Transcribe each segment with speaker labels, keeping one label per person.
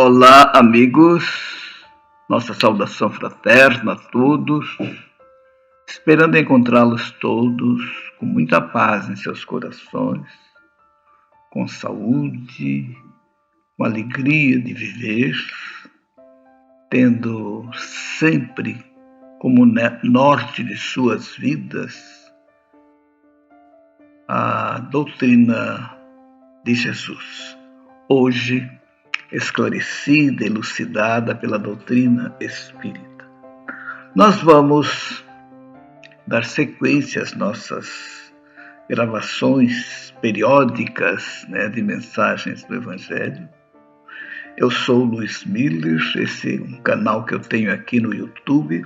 Speaker 1: Olá, amigos. Nossa saudação fraterna a todos, esperando encontrá-los todos com muita paz em seus corações, com saúde, com alegria de viver, tendo sempre como norte de suas vidas a doutrina de Jesus. Hoje, esclarecida, elucidada pela doutrina espírita. Nós vamos dar sequência às nossas gravações periódicas, de mensagens do Evangelho. Eu sou Luiz Miller, esse é um canal que eu tenho aqui no YouTube.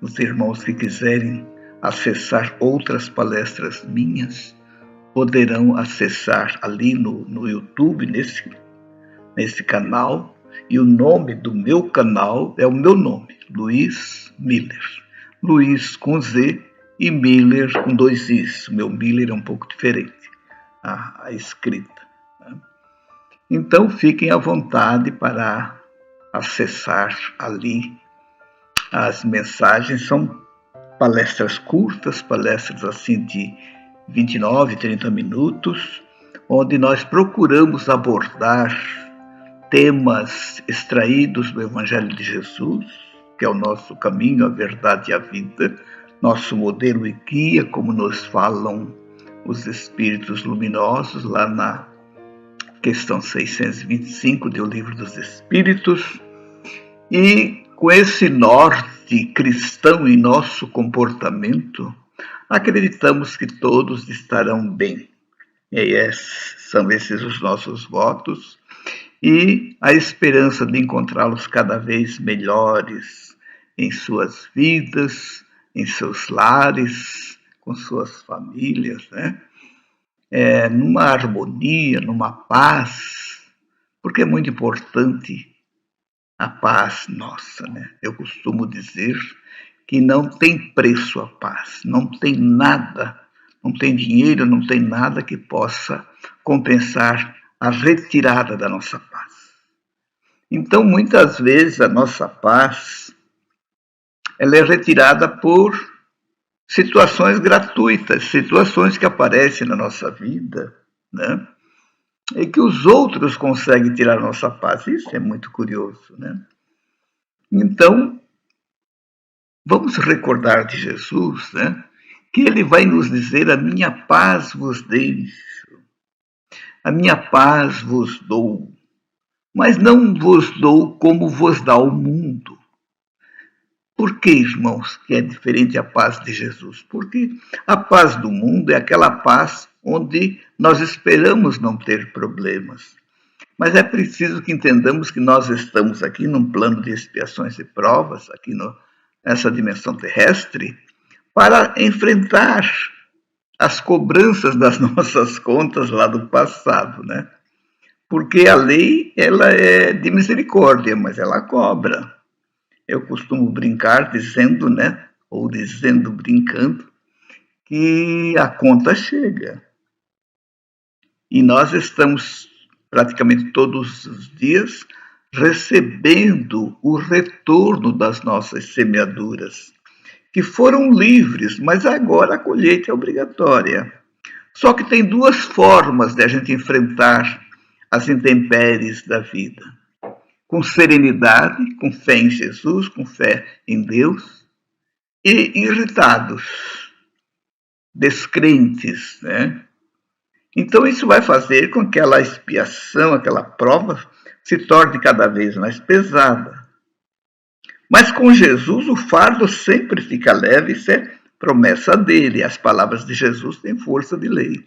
Speaker 1: Os irmãos que quiserem acessar outras palestras minhas poderão acessar ali no YouTube, nesse canal, e o nome do meu canal é o meu nome, Luiz Miller. Luiz com Z e Miller com 2 Is. O meu Miller é um pouco diferente, a escrita. Então, fiquem à vontade para acessar ali as mensagens. São palestras curtas, palestras assim de 29, 30 minutos, onde nós procuramos abordar temas extraídos do Evangelho de Jesus, que é o nosso caminho, a verdade e a vida, nosso modelo e guia, como nos falam os Espíritos Luminosos, lá na questão 625 do Livro dos Espíritos. E com esse norte cristão em nosso comportamento, acreditamos que todos estarão bem. E são esses os nossos votos. E a esperança de encontrá-los cada vez melhores em suas vidas, em seus lares, com suas famílias, numa harmonia, numa paz, porque é muito importante a paz nossa, Eu costumo dizer que não tem preço a paz, não tem nada, não tem dinheiro, não tem nada que possa compensar a retirada da nossa paz. Então, muitas vezes, a nossa paz ela é retirada por situações gratuitas, situações que aparecem na nossa vida, e que os outros conseguem tirar a nossa paz. Isso é muito curioso, Então, vamos recordar de Jesus, que ele vai nos dizer: a minha paz vos deixo, a minha paz vos dou, mas não vos dou como vos dá o mundo. Por que, irmãos, que é diferente a paz de Jesus? Porque a paz do mundo é aquela paz onde nós esperamos não ter problemas. Mas é preciso que entendamos que nós estamos aqui num plano de expiações e provas, aqui nessa dimensão terrestre, para enfrentar as cobranças das nossas contas lá do passado, Porque a lei, ela é de misericórdia, mas ela cobra. Eu costumo brincar dizendo, ou dizendo brincando, que a conta chega. E nós estamos praticamente todos os dias recebendo o retorno das nossas semeaduras, que foram livres, mas agora a colheita é obrigatória. Só que tem 2 formas de a gente enfrentar as intempéries da vida: com serenidade, com fé em Jesus, com fé em Deus, e irritados, descrentes, Então isso vai fazer com que aquela expiação, aquela prova, se torne cada vez mais pesada. Mas com Jesus o fardo sempre fica leve, isso é promessa dele. As palavras de Jesus têm força de lei.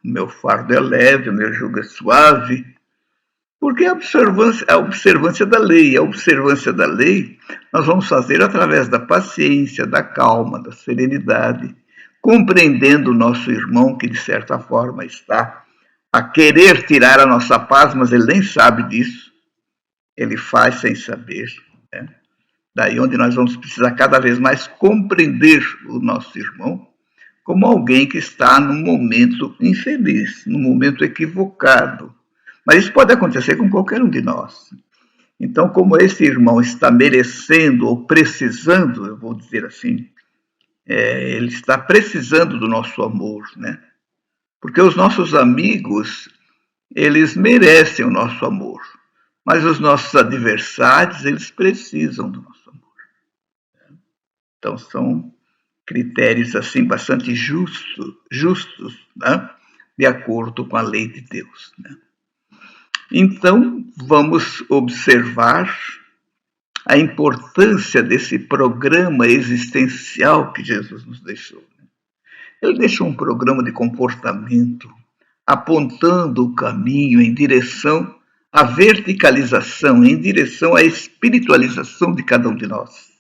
Speaker 1: O meu fardo é leve, o meu jugo é suave. Porque a observância da lei. A observância da lei nós vamos fazer através da paciência, da calma, da serenidade, compreendendo o nosso irmão que, de certa forma, está a querer tirar a nossa paz, mas ele nem sabe disso. Ele faz sem saber. Daí onde nós vamos precisar cada vez mais compreender o nosso irmão como alguém que está num momento infeliz, num momento equivocado, Mas isso pode acontecer com qualquer um de nós. Então, como esse irmão está merecendo ou precisando, eu vou dizer assim, ele está precisando do nosso amor, né? Porque os nossos amigos, eles merecem o nosso amor, mas os nossos adversários, eles precisam do nosso amor. Então, são critérios assim bastante justos, né? De acordo com a lei de Deus, né? Então, vamos observar a importância desse programa existencial que Jesus nos deixou. Ele deixou um programa de comportamento, apontando o caminho em direção à verticalização, em direção à espiritualização de cada um de nós.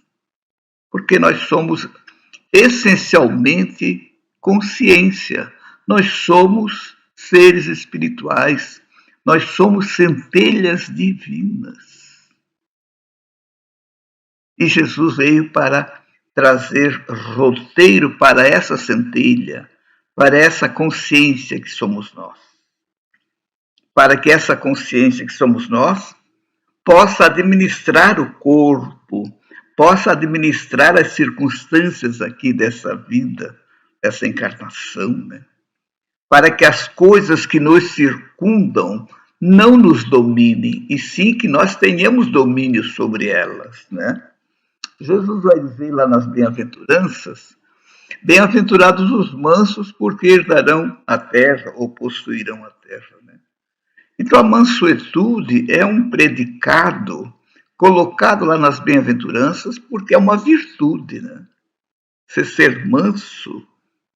Speaker 1: Porque nós somos essencialmente consciência, nós somos seres espirituais, nós somos centelhas divinas. E Jesus veio para trazer roteiro para essa centelha, para essa consciência que somos nós. Para que essa consciência que somos nós possa administrar o corpo, possa administrar as circunstâncias aqui dessa vida, dessa encarnação, né? Para que as coisas que nos circundam não nos dominem, e sim que nós tenhamos domínio sobre elas, né? Jesus vai dizer lá nas bem-aventuranças, bem-aventurados os mansos, porque herdarão a terra ou possuirão a terra, né? Então a mansuetude é um predicado colocado lá nas bem-aventuranças porque é uma virtude, né? Se ser manso,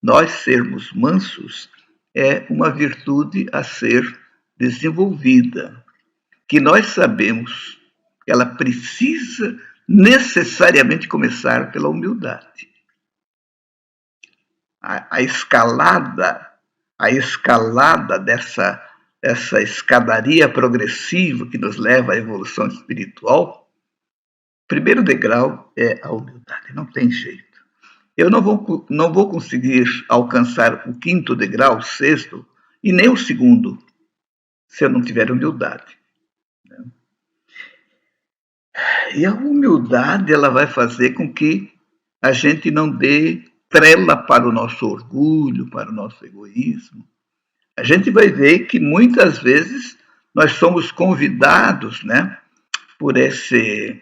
Speaker 1: nós sermos mansos, é uma virtude a ser desenvolvida, que nós sabemos que ela precisa necessariamente começar pela humildade. A escalada dessa escadaria progressiva que nos leva à evolução espiritual, o primeiro degrau é a humildade, não tem jeito. Eu não vou conseguir alcançar o quinto degrau, o sexto, e nem o segundo, se eu não tiver humildade. E a humildade, ela vai fazer com que a gente não dê trela para o nosso orgulho, para o nosso egoísmo. A gente vai ver que muitas vezes nós somos convidados, né, por esse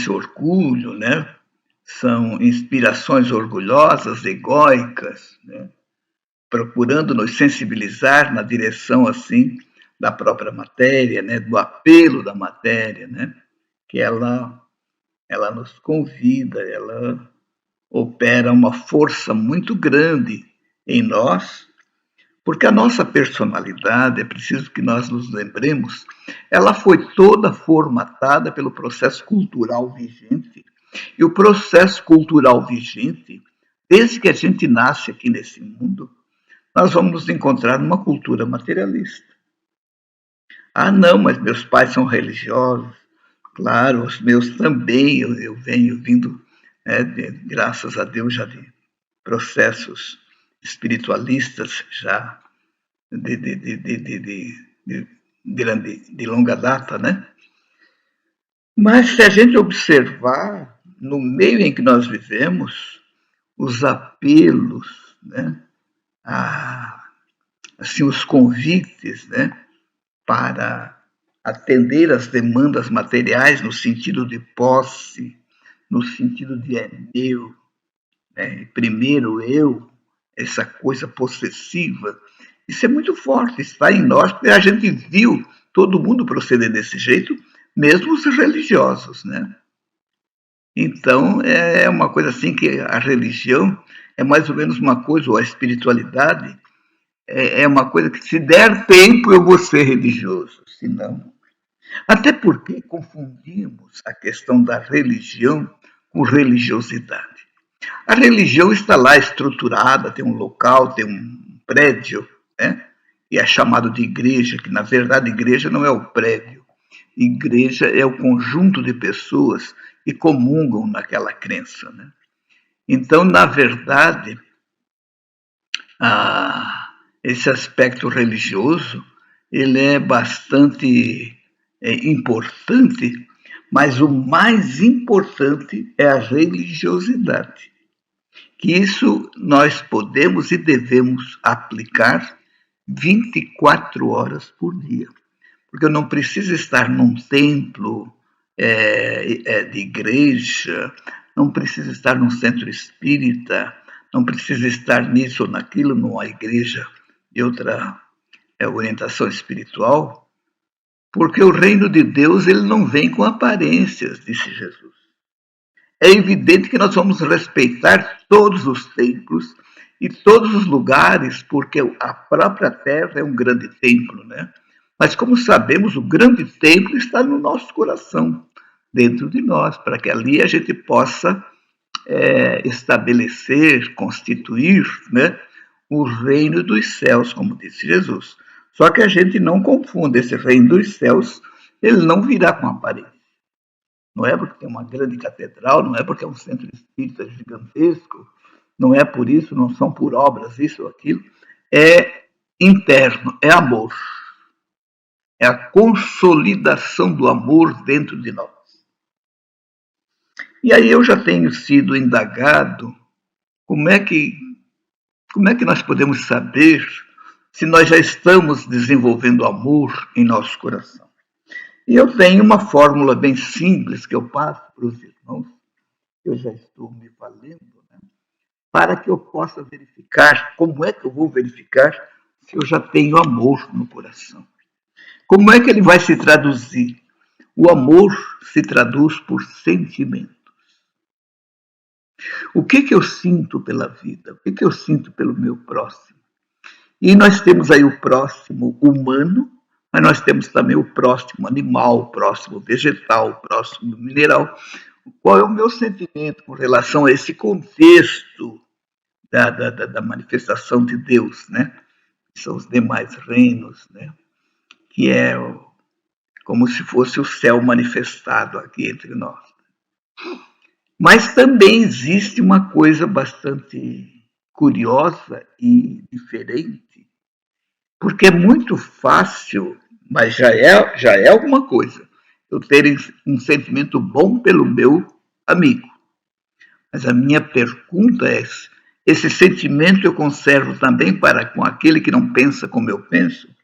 Speaker 1: orgulho, né? São inspirações orgulhosas, egóicas, né? Procurando nos sensibilizar na direção assim da própria matéria, né? Do apelo da matéria, né? Que ela nos convida, ela opera uma força muito grande em nós, porque a nossa personalidade, é preciso que nós nos lembremos, ela foi toda formatada pelo processo cultural vigente. E o processo cultural vigente, desde que a gente nasce aqui nesse mundo, nós vamos nos encontrar numa cultura materialista. Ah, não, mas meus pais são religiosos. Claro, os meus também, eu venho vindo, graças a Deus, já de processos espiritualistas já de longa data, né? Mas se a gente observar, no meio em que nós vivemos, os apelos, né? Assim, os convites, né? Para atender às demandas materiais no sentido de posse, no sentido de é meu, né? Primeiro eu, essa coisa possessiva, isso é muito forte, está em nós, porque a gente viu todo mundo proceder desse jeito, mesmo os religiosos, né? Então, é uma coisa assim que a religião é mais ou menos uma coisa, ou a espiritualidade é uma coisa que se der tempo eu vou ser religioso, se não. Até porque confundimos a questão da religião com religiosidade. A religião está lá estruturada, tem um local, tem um prédio, né? E é chamado de igreja, que na verdade igreja não é o prédio. Igreja é o conjunto de pessoas que comungam naquela crença, né? Então, na verdade, esse aspecto religioso ele é bastante importante, mas o mais importante é a religiosidade. Que isso nós podemos e devemos aplicar 24 horas por dia. Porque eu não preciso estar num templo de igreja, não preciso estar num centro espírita, não preciso estar nisso ou naquilo, numa igreja de outra orientação espiritual, porque o reino de Deus ele não vem com aparências, disse Jesus. É evidente que nós vamos respeitar todos os templos e todos os lugares, porque a própria terra é um grande templo, né? Mas como sabemos, o grande templo está no nosso coração, dentro de nós, para que ali a gente possa estabelecer, constituir, né, o reino dos céus, como disse Jesus. Só que a gente não confunda esse reino dos céus, ele não virá com aparência. Não é porque tem uma grande catedral, não é porque é um centro espírita gigantesco, não é por isso, não são por obras, isso ou aquilo. É interno, é amor. É a consolidação do amor dentro de nós. E aí eu já tenho sido indagado como é que nós podemos saber se nós já estamos desenvolvendo amor em nosso coração. E eu tenho uma fórmula bem simples que eu passo para os irmãos, que eu já estou me valendo, né, para que eu possa verificar, como é que eu vou verificar se eu já tenho amor no coração. Como é que ele vai se traduzir? O amor se traduz por sentimentos. O que eu sinto pela vida? O que eu sinto pelo meu próximo? E nós temos aí o próximo humano, mas nós temos também o próximo animal, o próximo vegetal, o próximo mineral. Qual é o meu sentimento com relação a esse contexto da manifestação de Deus, né? São os demais reinos, né? Que é como se fosse o céu manifestado aqui entre nós. Mas também existe uma coisa bastante curiosa e diferente, porque é muito fácil, mas já é alguma coisa, eu ter um sentimento bom pelo meu amigo. Mas a minha pergunta é: esse sentimento eu conservo também para com aquele que não pensa como eu penso?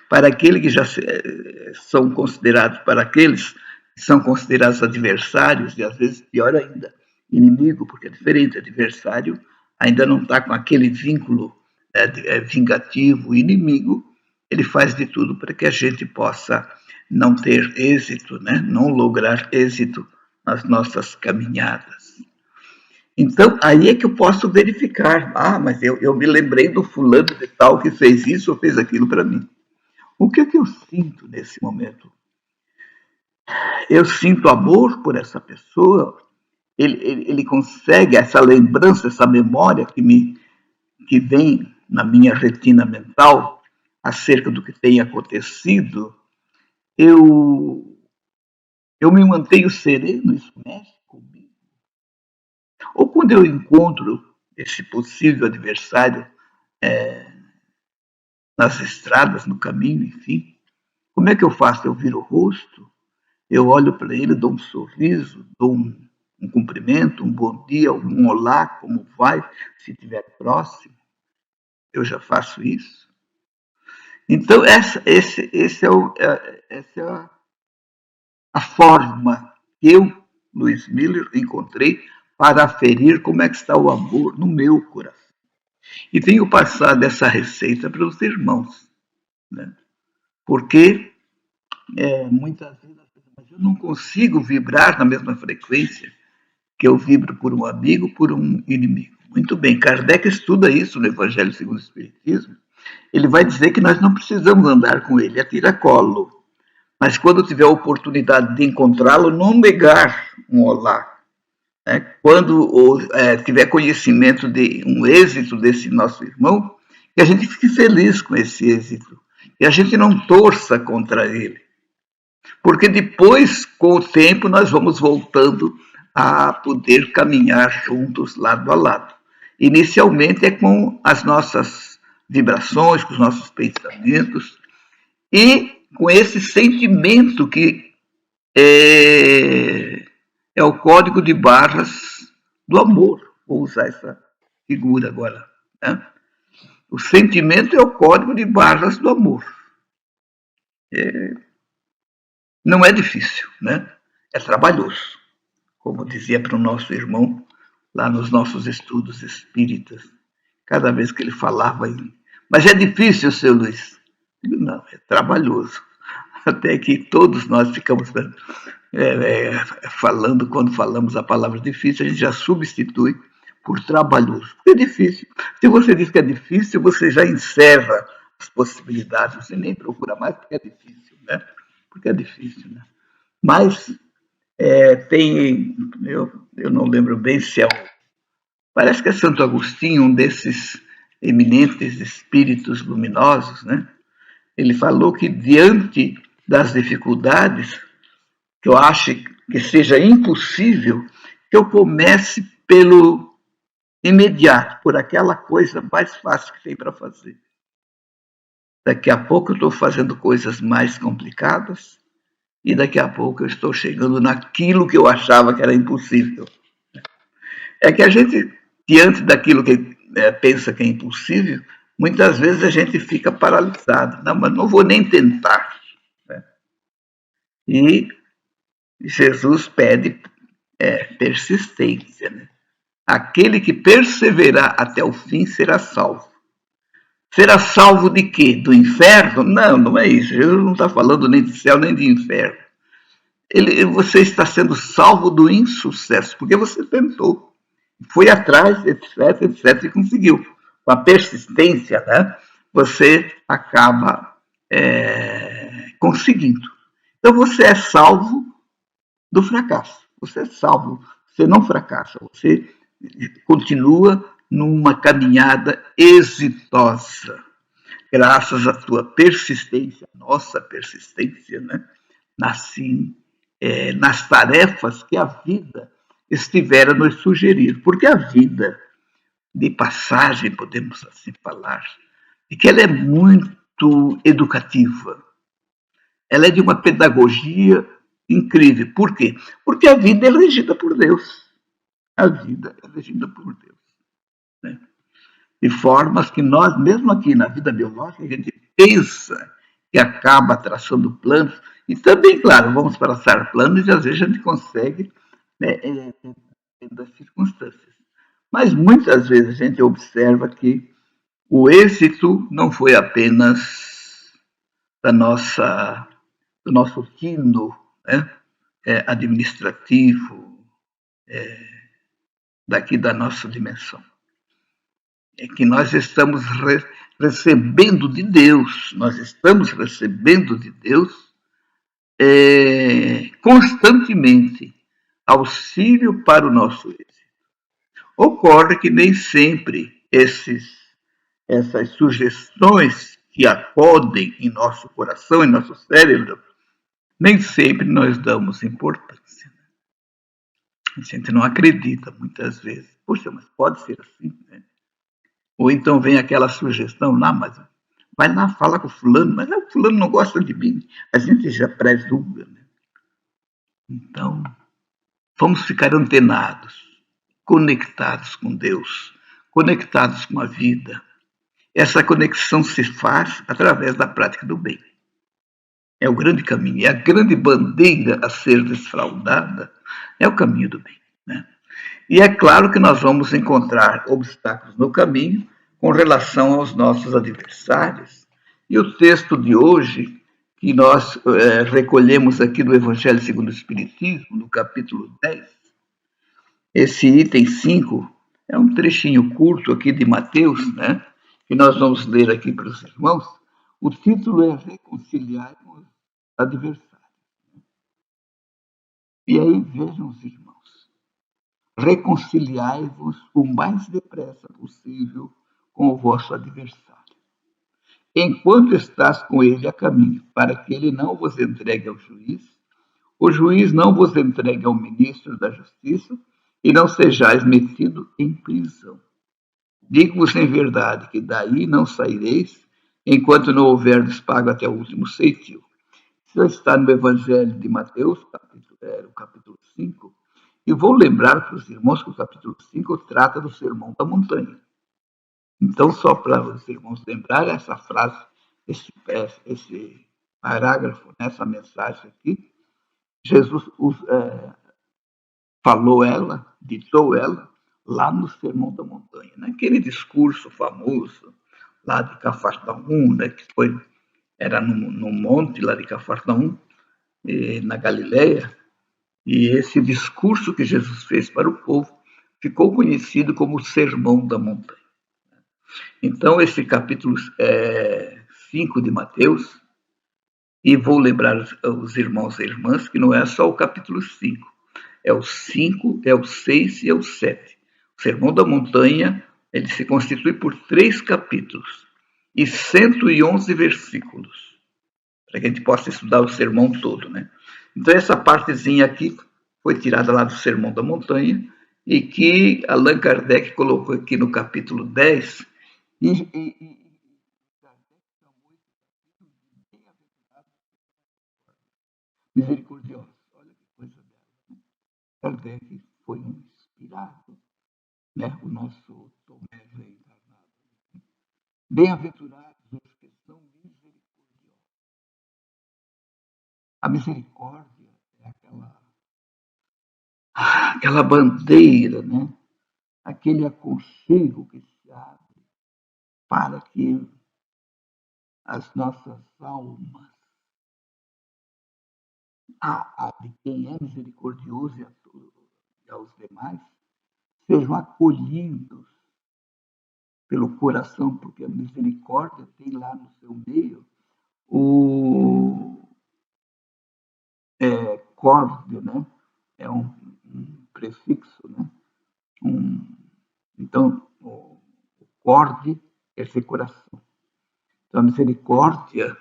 Speaker 1: Para aqueles que já são considerados, para aqueles que são considerados adversários, e às vezes pior ainda, inimigo, porque é diferente, adversário ainda não está com aquele vínculo vingativo, inimigo, ele faz de tudo para que a gente possa não ter êxito, né? Não lograr êxito nas nossas caminhadas. Então, aí é que eu posso verificar, mas eu me lembrei do fulano de tal que fez isso ou fez aquilo para mim. O que eu sinto nesse momento? Eu sinto amor por essa pessoa, ele consegue essa lembrança, essa memória que vem na minha retina mental acerca do que tem acontecido, eu me mantenho sereno, isso mexe comigo. Ou quando eu encontro esse possível adversário nas estradas, no caminho, enfim, como é que eu faço? Eu viro o rosto, eu olho para ele, dou um sorriso, dou um cumprimento, um bom dia, um olá, como vai, se estiver próximo. Eu já faço isso. Então, essa é a forma que eu, Luiz Miller, encontrei para aferir como é que está o amor no meu coração. E tenho passado essa receita para os irmãos, né? Porque muitas vezes eu não consigo vibrar na mesma frequência que eu vibro por um amigo, por um inimigo. Muito bem, Kardec estuda isso no Evangelho segundo o Espiritismo. Ele vai dizer que nós não precisamos andar com ele a tiracolo, mas quando tiver a oportunidade de encontrá-lo, não negar um olá. Né? Quando tiver conhecimento de um êxito desse nosso irmão, que a gente fique feliz com esse êxito, e a gente não torça contra ele. Porque depois, com o tempo, nós vamos voltando a poder caminhar juntos, lado a lado. Inicialmente é com as nossas vibrações, com os nossos pensamentos, e com esse sentimento que é o código de barras do amor. Vou usar essa figura agora. Né? O sentimento é o código de barras do amor. Não é difícil, né? É trabalhoso, como dizia para o nosso irmão lá nos nossos estudos espíritas, cada vez que ele falava em... Mas é difícil, seu Luiz? Não, é trabalhoso. Até que todos nós ficamos falando, quando falamos a palavra difícil, a gente já substitui por trabalhoso. Porque é difícil. Se você diz que é difícil, você já encerra as possibilidades. Você nem procura mais porque é difícil, né? Porque é difícil, né? Mas tem... Eu não lembro bem se é... Parece que é Santo Agostinho, um desses eminentes espíritos luminosos, né? Ele falou que diante das dificuldades, que eu acho que seja impossível, que eu comece pelo imediato, por aquela coisa mais fácil que tem para fazer. Daqui a pouco eu estou fazendo coisas mais complicadas e daqui a pouco eu estou chegando naquilo que eu achava que era impossível. É que a gente, diante daquilo que pensa que é impossível, muitas vezes a gente fica paralisado. Não, mas não vou nem tentar. Né? E Jesus pede persistência. Né? Aquele que perseverar até o fim será salvo. Será salvo de quê? Do inferno? Não, não é isso. Jesus não está falando nem de céu nem de inferno. Você está sendo salvo do insucesso, porque você tentou. Foi atrás, etc, etc, e conseguiu. Com a persistência, né, você acaba conseguindo. Então você é salvo do fracasso. Você é salvo. Você não fracassa. Você continua numa caminhada exitosa. Graças à tua persistência, nossa persistência, né? Nas tarefas que a vida estiver a nos sugerir. Porque a vida, de passagem, podemos assim falar, é que ela é muito educativa. Ela é de uma pedagogia incrível. Por quê? Porque a vida é regida por Deus. A vida é regida por Deus. Né? De formas que nós, mesmo aqui na vida biológica, a gente pensa que acaba traçando planos. E também, claro, vamos traçar planos e às vezes a gente consegue, né, das circunstâncias. Mas muitas vezes a gente observa que o êxito não foi apenas do nosso tino, né, administrativo, daqui da nossa dimensão. É que nós estamos recebendo de Deus, constantemente auxílio para o nosso êxito. Ocorre que nem sempre essas sugestões que acodem em nosso coração, em nosso cérebro, nem sempre nós damos importância. A gente não acredita muitas vezes. Poxa, mas pode ser assim, né? Ou então vem aquela sugestão lá, mas vai lá, fala com o fulano, mas o fulano não gosta de mim. A gente já presume, né? Então, vamos ficar antenados, conectados com Deus, conectados com a vida. Essa conexão se faz através da prática do bem. É o grande caminho, é a grande bandeira a ser desfraldada, é o caminho do bem. Né? E é claro que nós vamos encontrar obstáculos no caminho com relação aos nossos adversários. E o texto de hoje, que nós recolhemos aqui do Evangelho segundo o Espiritismo, no capítulo 10, esse item 5 é um trechinho curto aqui de Mateus, né, que nós vamos ler aqui para os irmãos. O título é Reconciliar com os Adversários. E aí vejam os irmãos. Reconciliai-vos o mais depressa possível com o vosso adversário, enquanto estás com ele a caminho, para que ele não vos entregue ao juiz, o juiz não vos entregue ao ministro da Justiça, e não sejais metido em prisão. Digo-vos em verdade que daí não saireis, enquanto não houverdes pago até o último ceitil. Isso está no Evangelho de Mateus, o capítulo 5, e vou lembrar para os irmãos que o capítulo 5 trata do Sermão da Montanha. Então, só para os irmãos lembrarem essa frase, esse parágrafo, essa mensagem aqui, Jesus falou ela, ditou ela, lá no Sermão da Montanha, naquele discurso famoso lá de Cafarnaum, né, que era no monte lá de Cafarnaum, na Galileia, e esse discurso que Jesus fez para o povo ficou conhecido como o Sermão da Montanha. Então, esse capítulo 5 de Mateus, e vou lembrar os irmãos e irmãs que não é só o capítulo 5, é o 5, é o 6 e é o 7. O Sermão da Montanha, ele se constitui por 3 capítulos e 111 versículos, para que a gente possa estudar o sermão todo, né? Então, essa partezinha aqui foi tirada lá do Sermão da Montanha e que Allan Kardec colocou aqui no capítulo 10 misericordiosos. Olha que coisa bela. Kardec foi um inspirado, né? O nosso Tomé reencarnado. Bem-aventurados os que são misericordiosos. A misericórdia é aquela bandeira, né? Aquele aconchego que se abre para que as nossas almas, a de quem é misericordioso e aos demais, sejam acolhidos pelo coração, porque a misericórdia tem lá no seu meio o córdia, né? É um prefixo, né? Então, o corde é esse coração. Então, a misericórdia,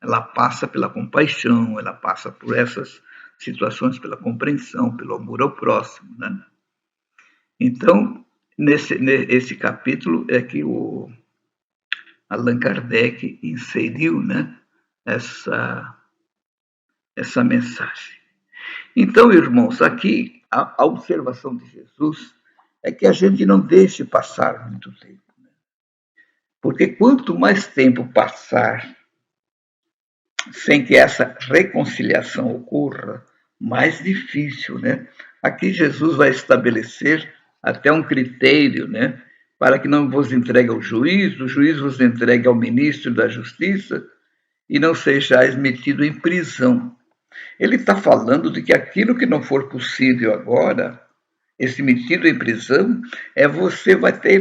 Speaker 1: ela passa pela compaixão, ela passa por essas situações, pela compreensão, pelo amor ao próximo, né? Então, nesse capítulo é que o Allan Kardec inseriu, né, essa mensagem. Então, irmãos, aqui a observação de Jesus é que a gente não deixe passar muito tempo, né? Porque quanto mais tempo passar sem que essa reconciliação ocorra, mais difícil, né? Aqui Jesus vai estabelecer até um critério, né, para que não vos entregue ao juiz, o juiz vos entregue ao ministro da Justiça e não sejais metido em prisão. Ele está falando de que aquilo que não for possível agora, esse metido em prisão,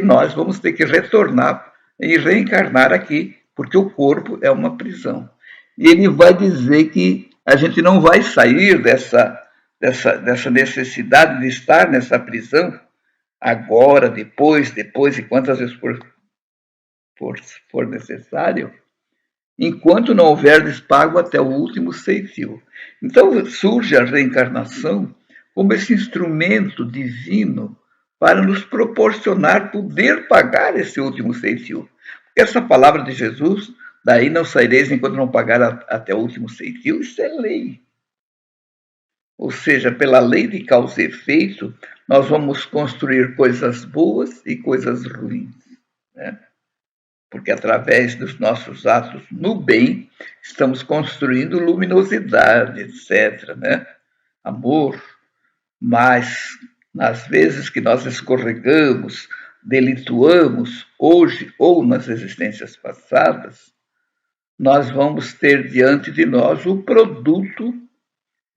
Speaker 1: nós vamos ter que retornar e reencarnar aqui, porque o corpo é uma prisão. E ele vai dizer que a gente não vai sair dessa necessidade de estar nessa prisão agora, depois e quantas vezes for necessário, enquanto não houverdes pago até o último ceitil. Então surge a reencarnação como esse instrumento divino para nos proporcionar poder pagar esse último ceitil. Porque essa palavra de Jesus, daí não saireis enquanto não pagar até o último ceitil, isso é lei. Ou seja, pela lei de causa e efeito, nós vamos construir coisas boas e coisas ruins, né? Porque através dos nossos atos no bem, estamos construindo luminosidade, etc., né? Amor. Mas, nas vezes que nós escorregamos, delituamos, hoje ou nas existências passadas, nós vamos ter diante de nós o produto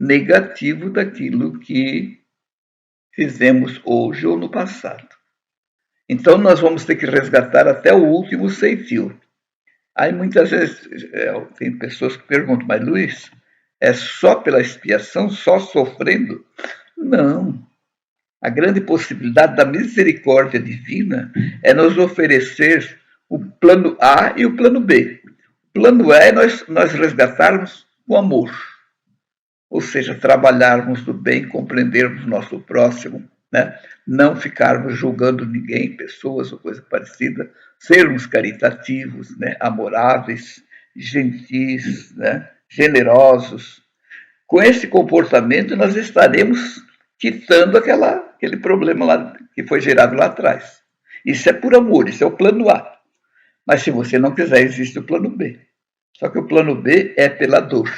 Speaker 1: negativo daquilo que fizemos hoje ou no passado. Então, nós vamos ter que resgatar até o último ceitil. Aí, muitas vezes, tem pessoas que perguntam, mas Luiz, é só pela expiação, só sofrendo? Não. A grande possibilidade da misericórdia divina é nos oferecer o plano A e o plano B. O plano A é nós resgatarmos o amor. Ou seja, trabalharmos do bem, compreendermos nosso próximo, né? Não ficarmos julgando ninguém, pessoas ou coisa parecida, sermos caritativos, né? Amoráveis, gentis, né? Generosos. Com esse comportamento, nós estaremos quitando aquele problema lá, que foi gerado lá atrás. Isso é por amor, isso é o plano A. Mas se você não quiser, existe o plano B. Só que o plano B é pela dor.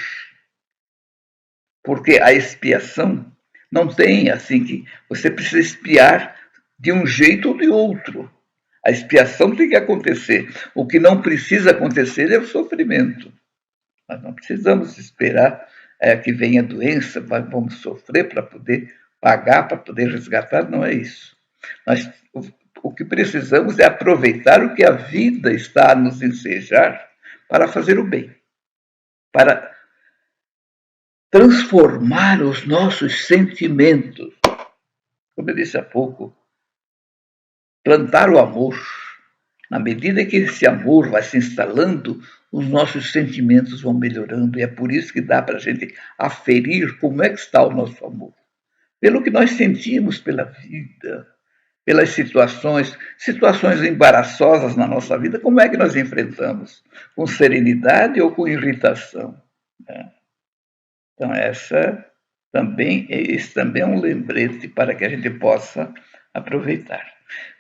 Speaker 1: Porque a expiação não tem assim que você precisa expiar de um jeito ou de outro. A expiação tem que acontecer. O que não precisa acontecer é o sofrimento. Nós não precisamos esperar que venha a doença, vamos sofrer para poder pagar, para poder resgatar, não é isso. Nós, o que precisamos é aproveitar o que a vida está a nos ensejar para fazer o bem, para transformar os nossos sentimentos. Como eu disse há pouco, plantar o amor. Na medida que esse amor vai se instalando, os nossos sentimentos vão melhorando. E é por isso que dá para a gente aferir como é que está o nosso amor. Pelo que nós sentimos pela vida, pelas situações embaraçosas na nossa vida, como é que nós enfrentamos? Com serenidade ou com irritação? Então, esse também é um lembrete para que a gente possa aproveitar.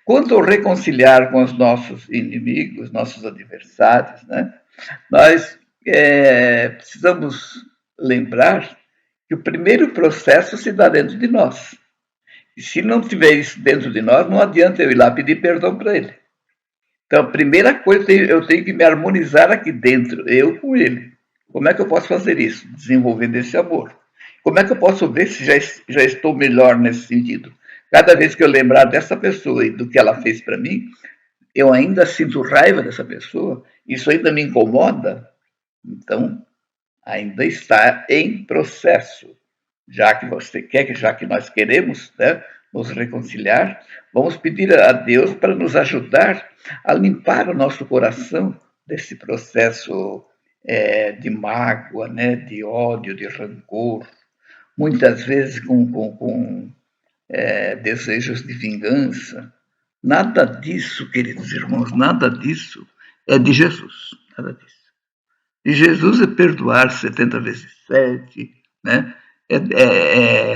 Speaker 1: Quanto ao reconciliar com os nossos inimigos, nossos adversários, né? Nós precisamos lembrar que o primeiro processo se dá dentro de nós. E se não tiver isso dentro de nós, não adianta eu ir lá pedir perdão para ele. Então, a primeira coisa, eu tenho que me harmonizar aqui dentro, eu com ele. Como é que eu posso fazer isso? Desenvolvendo esse amor. Como é que eu posso ver se já estou melhor nesse sentido? Cada vez que eu lembrar dessa pessoa e do que ela fez para mim, eu ainda sinto raiva dessa pessoa, isso ainda me incomoda, então ainda está em processo. Já que você quer, já que nós queremos, né, nos reconciliar, vamos pedir a Deus para nos ajudar a limpar o nosso coração desse processo de mágoa, né, de ódio, de rancor, muitas vezes com desejos de vingança. Nada disso, queridos irmãos, nada disso é de Jesus. Nada disso. De Jesus é perdoar 70 vezes 7, né?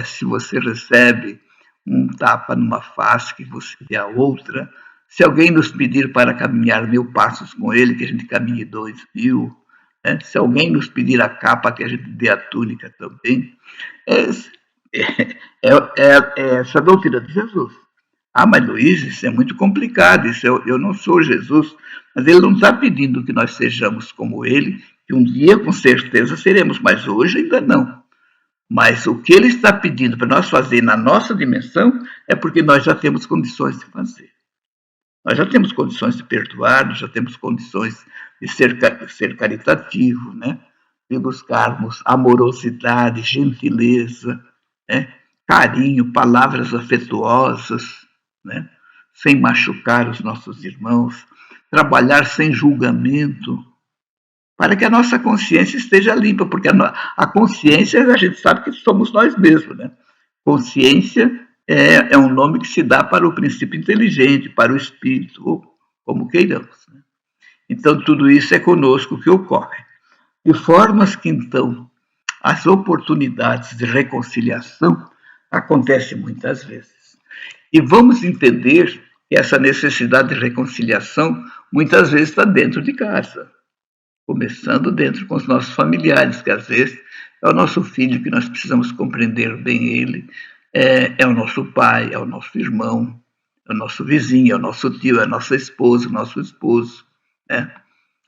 Speaker 1: Se você recebe um tapa numa face que você dê a outra, se alguém nos pedir para caminhar 1000 passos com ele, que a gente caminhe 2000, né? Se alguém nos pedir a capa, que a gente dê a túnica também. Essa doutrina de Jesus. Ah, mas Luiz, isso é muito complicado, eu não sou Jesus, mas ele não está pedindo que nós sejamos como ele, que um dia com certeza seremos, mas hoje ainda não. Mas o que ele está pedindo para nós fazer na nossa dimensão é porque nós já temos condições de fazer. Nós já temos condições de perdoar, nós já temos condições de ser caritativo, né? De buscarmos amorosidade, gentileza, né? Carinho, palavras afetuosas, né? Sem machucar os nossos irmãos, trabalhar sem julgamento, para que a nossa consciência esteja limpa, porque a consciência a gente sabe que somos nós mesmos, né? Consciência é um nome que se dá para o princípio inteligente, para o espírito, ou como queiramos. Né? Então, tudo isso é conosco que ocorre. De formas que, então, as oportunidades de reconciliação acontecem muitas vezes. E vamos entender que essa necessidade de reconciliação muitas vezes está dentro de casa, começando dentro com os nossos familiares, que às vezes é o nosso filho que nós precisamos compreender bem ele, é o nosso pai, é o nosso irmão, é o nosso vizinho, é o nosso tio, é a nossa esposa, o nosso esposo, né?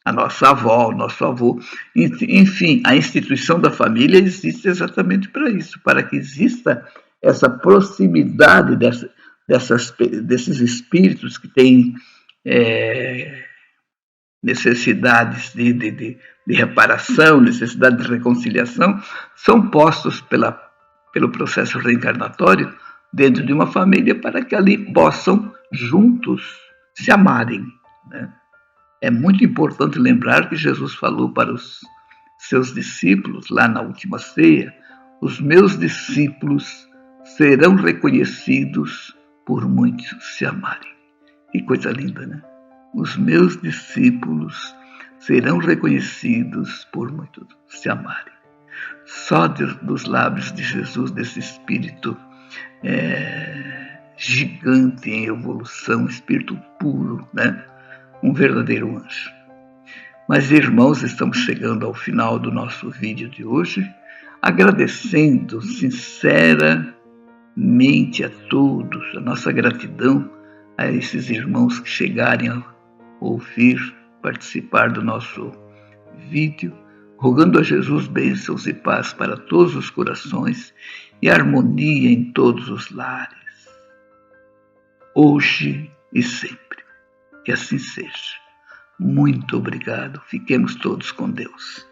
Speaker 1: A nossa avó, o nosso avô. Enfim, a instituição da família existe exatamente para isso, para que exista essa proximidade desses espíritos que têm necessidades de reparação, necessidade de reconciliação, são postos pelo processo reencarnatório dentro de uma família para que ali possam juntos se amarem, né? É muito importante lembrar que Jesus falou para os seus discípulos, lá na última ceia, os meus discípulos serão reconhecidos por muitos se amarem. Que coisa linda, né? Os meus discípulos serão reconhecidos por muitos se amarem. Só dos lábios de Jesus, desse Espírito gigante em evolução, Espírito puro, né? Um verdadeiro anjo. Mas, irmãos, estamos chegando ao final do nosso vídeo de hoje, agradecendo sinceramente a todos, a nossa gratidão a esses irmãos que chegarem a ouvir, participar do nosso vídeo, rogando a Jesus bênçãos e paz para todos os corações e harmonia em todos os lares, hoje e sempre. Que assim seja. Muito obrigado. Fiquemos todos com Deus.